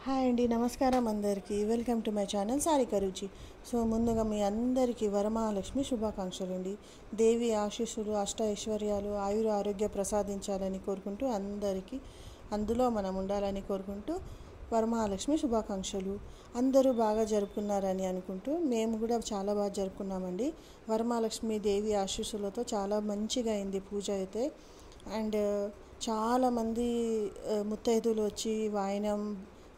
Hi అండి, నమస్కారం అందరికీ. Welcome to my channel Sarika రుచి. సో ముందుగా మీ అందరికీ వరమహాలక్ష్మి శుభాకాంక్షలు అండి. దేవి ఆశీస్సులు, అష్ట ఐశ్వర్యాలు, ఆయుర ఆరోగ్య ప్రసాదించాలని కోరుకుంటూ అందరికీ అందులో మనం ఉండాలని కోరుకుంటూ వరమహాలక్ష్మి శుభాకాంక్షలు. అందరూ బాగా జరుపుకున్నారని అనుకుంటూ మేము కూడా చాలా బాగా జరుపుకున్నామండి. వరమహాలక్ష్మి దేవి ఆశీస్సులతో చాలా మంచిగా అయింది పూజ అయితే. అండ్ చాలామంది ముత్తైదులు వచ్చి వాయినం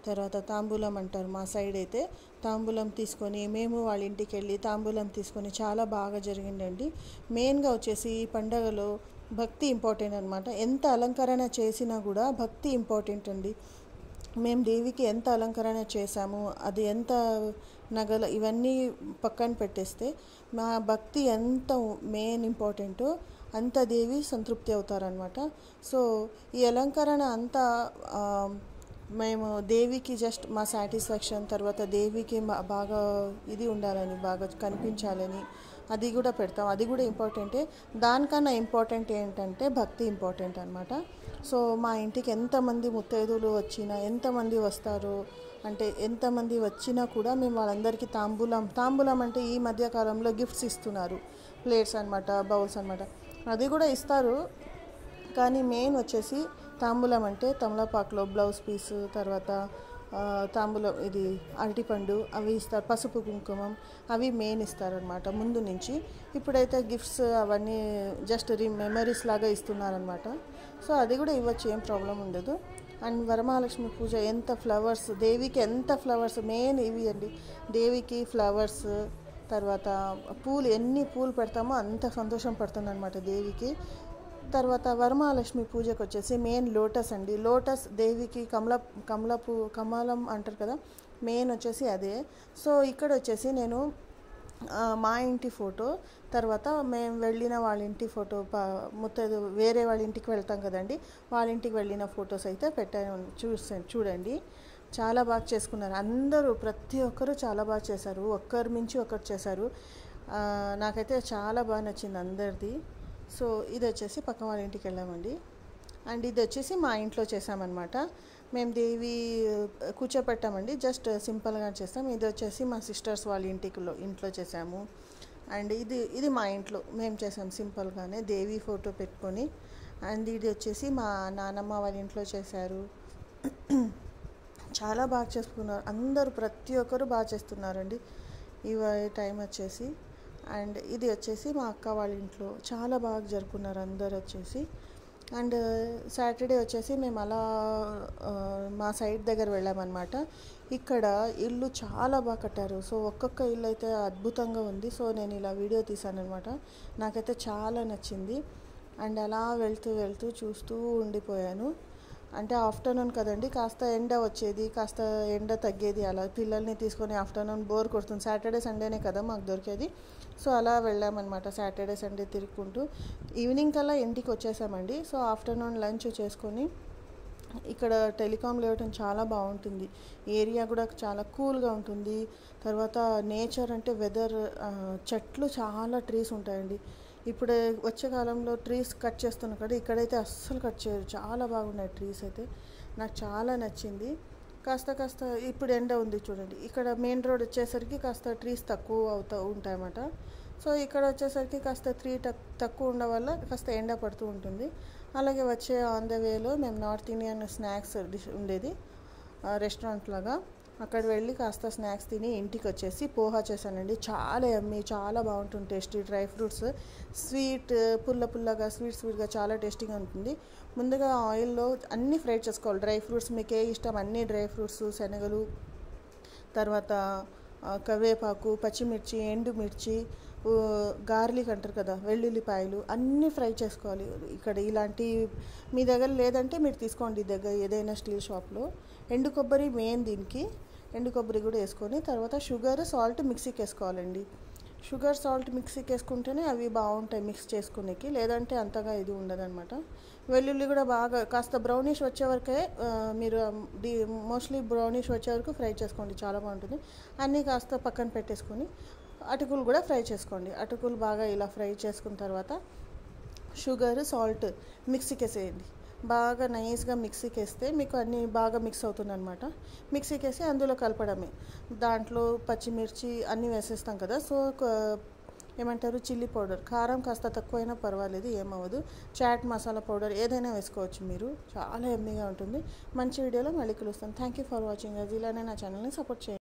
తర్వాత తాంబూలం అంటారు మా సైడ్ అయితే. తాంబూలం తీసుకొని మేము వాళ్ళ ఇంటికి వెళ్ళి తాంబూలం తీసుకొని చాలా బాగా జరిగిందండి. మెయిన్గా వచ్చేసి ఈ పండగలో భక్తి ఇంపార్టెంట్ అనమాట. ఎంత అలంకరణ చేసినా కూడా భక్తి ఇంపార్టెంట్ అండి. మేము దేవికి ఎంత అలంకరణ చేశాము, అది ఎంత నగల ఇవన్నీ పక్కన పెట్టేస్తే మా భక్తి ఎంత మెయిన్ ఇంపార్టెంటో అంత దేవి సంతృప్తి అవుతారనమాట. సో ఈ అలంకరణ అంతా మేము దేవికి జస్ట్ మా సాటిస్ఫాక్షన్, తర్వాత దేవికి బాగా ఇది ఉండాలని, బాగా కనిపించాలని అది కూడా పెడతాం. అది కూడా ఇంపార్టెంటే. దానికన్నా ఇంపార్టెంట్ ఏంటంటే భక్తి ఇంపార్టెంట్ అనమాట. సో మా ఇంటికి ఎంతమంది ముత్తైదులు వచ్చినా, ఎంతమంది వస్తారో అంటే ఎంతమంది వచ్చినా కూడా మేము వాళ్ళందరికీ తాంబూలం అంటే ఈ మధ్యకాలంలో గిఫ్ట్స్ ఇస్తున్నారు, ప్లేట్స్ అనమాట, బౌల్స్ అనమాట, అది కూడా ఇస్తారు. కానీ మెయిన్ వచ్చేసి తాంబూలం అంటే తమలపాకులో బ్లౌజ్ పీసు, తర్వాత తాంబూలం ఇది అరటిపండు అవి ఇస్తారు, పసుపు కుంకుమం అవి మెయిన్ ఇస్తారనమాట ముందు నుంచి. ఇప్పుడైతే గిఫ్ట్స్ అవన్నీ జస్ట్ మెమరీస్ లాగా ఇస్తున్నారనమాట. సో అది కూడా ఇవ్వచ్చు, ఏం ప్రాబ్లం ఉండదు. అండ్ వరమహాలక్ష్మి పూజ ఎంత ఫ్లవర్స్, దేవికి ఎంత ఫ్లవర్స్ మెయిన్ ఇవి అండి. దేవికి ఫ్లవర్స్, తర్వాత పూలు, ఎన్ని పూలు పెడతామో అంత సంతోషం పడుతుందన్నమాట దేవికి. తర్వాత వరమహాలక్ష్మి పూజకు వచ్చేసి మెయిన్ లోటస్ అండి. లోటస్ దేవికి కమలం అంటారు కదా, మెయిన్ వచ్చేసి అదే. సో ఇక్కడ వచ్చేసి నేను మా ఇంటి ఫోటో, తర్వాత మేము వెళ్ళిన వాళ్ళ ఇంటి ఫోటో, ముత్తైదు వేరే వాళ్ళ ఇంటికి వెళ్తాం కదండి, వాళ్ళ ఇంటికి వెళ్ళిన ఫొటోస్ అయితే పెట్టాను. చూడండి, చాలా బాగా చేసుకున్నారు అందరూ. ప్రతి ఒక్కరు చాలా బాగా చేశారు, ఒక్కరి మించి ఒకరు చేశారు. నాకైతే చాలా బాగా నచ్చింది అందరిది. సో ఇది వచ్చేసి పక్క వాళ్ళ ఇంటికి వెళ్ళామండి. అండ్ ఇది వచ్చేసి మా ఇంట్లో చేసామన్నమాట. మేము దేవి కూర్చోపెట్టామండి, జస్ట్ సింపుల్గా చేస్తాం. ఇది వచ్చేసి మా సిస్టర్స్ వాళ్ళ ఇంట్లో చేసాము. అండ్ ఇది మా ఇంట్లో మేము చేసాం సింపుల్గానే, దేవి ఫోటో పెట్టుకొని. అండ్ ఇది వచ్చేసి మా నానమ్మ వాళ్ళ ఇంట్లో చేశారు. చాలా బాగా చేసుకున్నారు అందరూ, ప్రతి ఒక్కరు బాగా చేస్తున్నారండి ఈ టైం వచ్చేసి. అండ్ ఇది వచ్చేసి మా అక్క వాళ్ళ ఇంట్లో చాలా బాగా జరుపుకున్నారు అందరు వచ్చేసి. అండ్ సాటర్డే వచ్చేసి మేము అలా మా సైడ్ దగ్గర వెళ్ళామన్నమాట. ఇక్కడ ఇల్లు చాలా బాగా కట్టారు. సో ఒక్కొక్క ఇల్లు అయితే అద్భుతంగా ఉంది. సో నేను ఇలా వీడియో తీసానమాట, నాకైతే చాలా నచ్చింది. అండ్ అలా వెళ్తూ చూస్తూ ఉండిపోయాను. అంటే ఆఫ్టర్నూన్ కదండి, కాస్త ఎండ వచ్చేది, కాస్త ఎండ తగ్గేది, అలా పిల్లల్ని తీసుకొని ఆఫ్టర్నూన్ బోర్ కొడుతుంది. సాటర్డే సండేనే కదా మాకు దొరికేది. సో అలా వెళ్ళామన్నమాట సాటర్డే సండే తిరుగుకుంటూ. ఈవినింగ్ కల్లా ఇంటికి వచ్చేసామండి. సో ఆఫ్టర్నూన్ లంచ్ చేసుకొని, ఇక్కడ టెలికాం లేఅవుట్ చాలా బాగుంటుంది, ఏరియా కూడా చాలా కూల్గా ఉంటుంది. తర్వాత నేచర్ అంటే వెదర్, చెట్లు చాలా ట్రీస్ ఉంటాయండి. ఇప్పుడు వచ్చే కాలంలో ట్రీస్ కట్ చేస్తున్నారు కదా, ఇక్కడైతే అస్సలు కట్ చేయరు, చాలా బాగున్నాయి ట్రీస్ అయితే. నాకు చాలా నచ్చింది. కాస్త ఇప్పుడు ఎండ ఉంది చూడండి, ఇక్కడ మెయిన్ రోడ్ వచ్చేసరికి కాస్త ట్రీస్ తక్కువ ఉంటాయన్నమాట. సో ఇక్కడ వచ్చేసరికి కాస్త తక్కువ ఉండడం వల్ల కాస్త ఎండ పడుతూ ఉంటుంది. అలాగే వచ్చే ఆన్ ద వేలో మేము నార్త్ ఇండియన్ స్నాక్స్ డిష్ ఉండేది రెస్టారెంట్ లాగా, అక్కడ వెళ్ళి కాస్త స్నాక్స్ తిని ఇంటికి వచ్చేసి పోహా చేశానండి. చాలా యమ్మీ, చాలా బాగుంటుంది, టేస్టీ. డ్రై ఫ్రూట్స్, స్వీట్, పుల్లగా స్వీట్గా చాలా టేస్టీగా ఉంటుంది. ముందుగా ఆయిల్లో అన్నీ ఫ్రై చేసుకోవాలి. డ్రై ఫ్రూట్స్ మీకు ఏ ఇష్టం అన్ని డ్రై ఫ్రూట్స్, శనగలు, తర్వాత కరివేపాకు, పచ్చిమిర్చి, ఎండుమిర్చి, గార్లిక్ అంటారు కదా, వెల్లుల్లిపాయలు అన్నీ ఫ్రై చేసుకోవాలి. ఇక్కడ ఇలాంటి మీ దగ్గర లేదంటే మీరు తీసుకోండి దగ్గర ఏదైనా స్టీల్ షాప్లో. ఎండు కొబ్బరి మెయిన్ దీనికి, ఎండు కొబ్బరి కూడా వేసుకొని, తర్వాత షుగర్, సాల్ట్ మిక్సీకి వేసుకోవాలండి. షుగర్, సాల్ట్ మిక్సీకి వేసుకుంటేనే అవి బాగుంటాయి మిక్స్ చేసుకునేకి, లేదంటే అంతగా ఇది ఉండదన్నమాట. వెల్లుల్లి కూడా బాగా కాస్త బ్రౌనిష్ వచ్చే వరకే మీరు మోస్ట్లీ బ్రౌనిష్ వచ్చే వరకు ఫ్రై చేసుకోండి, చాలా బాగుంటుంది. అన్నీ కాస్త పక్కన పెట్టేసుకొని అటుకులు కూడా ఫ్రై చేసుకోండి. అటుకులు బాగా ఇలా ఫ్రై చేసుకున్న తర్వాత షుగర్, సాల్ట్ మిక్సీకి వేసేయండి. బాగా నైస్గా మిక్సీకి వేస్తే మీకు అన్నీ బాగా మిక్స్ అవుతుంది అనమాట. మిక్సీకి వేసి అందులో కలపడమే. దాంట్లో పచ్చిమిర్చి అన్నీ వేసేస్తాం కదా, సో ఏమంటారు చిల్లీ పౌడర్, కారం కాస్త తక్కువైనా పర్వాలేదు, ఏమవ్వదు. చాట్ మసాలా పౌడర్ ఏదైనా వేసుకోవచ్చు మీరు. చాలా ఎమ్మీగా ఉంటుంది. మంచి వీడియోలో మళ్ళీ కలుస్తాను. Thank you for watching. అది ఇలానే నా ఛానల్ని సపోర్ట్ చేయండి.